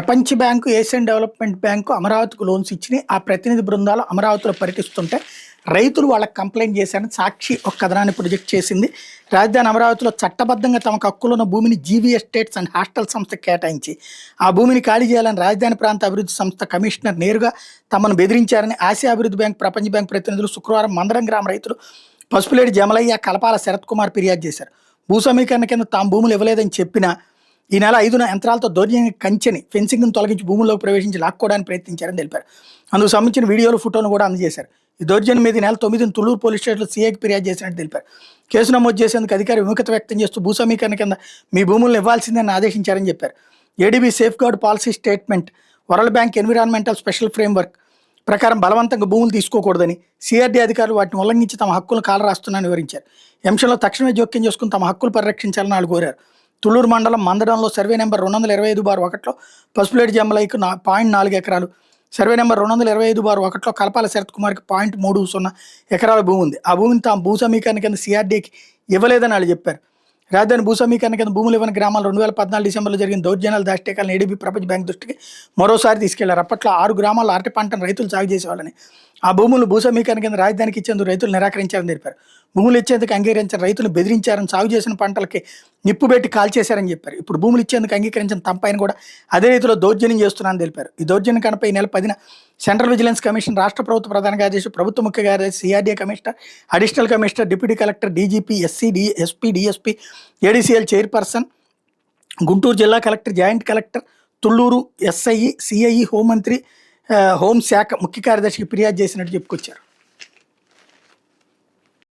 ప్రపంచ bank, Asian development bank అమరావతికి loans ఇచ్చినాయి. ఆ ప్రతినిధి బృందాలు అమరావతిలో పర్యటిస్తుంటే రైతులు వాళ్ళకి కంప్లైంట్ చేశారని సాక్షి ఒక కథనాన్ని ప్రొజెక్ట్ చేసింది. రాజధాని అమరావతిలో చట్టబద్ధంగా తమకు హక్కులున్న భూమిని జీవీ ఎస్టేట్స్ అండ్ హాస్టల్ సంస్థ కేటాయించి ఆ భూమిని ఖాళీ చేయాలని రాజధాని ప్రాంత అభివృద్ధి సంస్థ కమిషనర్ నేరుగా తమను బెదిరించారని ఆసియా అభివృద్ధి బ్యాంక్, ప్రపంచ బ్యాంక్ ప్రతినిధులు శుక్రవారం మందరం గ్రామ రైతులు పసుపులేడి జమలయ్య, కలపాల శరత్ కుమార్ ఫిర్యాదు చేశారు. భూ సమీకరణ కింద తాము భూములు ఇవ్వలేదని చెప్పినా ఈ నెల 5న యంత్రాలతో దౌర్జన్య కంచెని ఫెన్సింగ్ను తొలగించి భూముల్లోకి ప్రవేశించి లాక్కోవడానికి ప్రయత్నించారని తెలిపారు. అందుకు సంబంధించిన వీడియోలు, ఫోటోను కూడా అందజేశారు. ఈ దౌర్జన్యం మీద ఈ నెల 9న తుళ్లూరు పోలీస్ స్టేషన్లో సీఐకి ఫిర్యాదు చేసినట్టు తెలిపారు. కేసు నమోదు చేసేందుకు అధికారి విముఖత వ్యక్తం చేస్తూ భూ సమీకరణ కింద మీ భూములను ఇవ్వాల్సిందని ఆదేశించారని చెప్పారు. ADB safeguard policy statement, world bank environmental special framework ప్రకారం బలవంతంగా భూములు తీసుకోకూడదని, సిఆర్డీ అధికారులు వాటిని ఉల్లంఘించి తమ హక్కులను కాలరాస్తున్నారని వివరించారు. ఈ అంశంలో తక్షణమే జోక్యం చేసుకుని తమ హక్కులు పరిరక్షించాలని వాళ్ళు కోరారు. తుళ్లూరు మండలం మందడంలో సర్వే నెంబర్ 225/1లో పసుపులేడి జమ్మలైకి 0.4 ఎకరాలు, సర్వే నెంబర్ 225/1లో కలపాల శరత్ కుమార్కి 0.30 ఎకరాల భూమి ఉంది. ఆ భూమిని తాము భూ సమీకరణ కింద సిఆర్డీకి ఇవ్వలేదని వాళ్ళు చెప్పారు. రాజధాని భూ సమీకరణ కింద భూములు ఇవ్వని గ్రామాలు 2014 డిసెంబర్లో జరిగిన దౌర్జన్యాల దాష్టీకాలను ఏడీబీ, ప్రపంచ బ్యాంక్ దృష్టికి మరోసారి తీసుకెళ్లారు. అప్పట్లో 6 గ్రామాల్లో అరటి పంటను రైతులు సాగు చేసేవాళ్ళని, ఆ భూములు భూ సమీకరణ కింద రాజధానికి ఇచ్చేందుకు రైతులు నిరాకరించారని తెలిపారు. భూములు ఇచ్చేందుకు అంగీకరించిన రైతులు బెదిరించారని, సాగు చేసిన పంటలకి నిప్పు పెట్టి కాల్చేశారని చెప్పారు. ఇప్పుడు భూములు ఇచ్చేందుకు అంగీకరించిన తమపైన కూడా అదే రీతిలో దౌర్జన్యం చేస్తున్నారని తెలిపారు. ఈ దౌర్జన్యం కనుపై ఈ నెల 10న సెంట్రల్ విజిలెన్స్ కమిషన్, రాష్ట్ర ప్రభుత్వ ప్రధాన కార్యదర్శి, ప్రభుత్వ ముఖ్య కార్యదర్శి, CRD commissioner, additional commissioner, deputy collector, DGP, SP, DSP, ADCL chairperson, Guntur జిల్లా collector, joint collector, Tulluru SI, CI, హోంమంత్రి, హోంశాఖ ముఖ్య కార్యదర్శికి ఫిర్యాదు చేసినట్టు చెప్పుకొచ్చారు.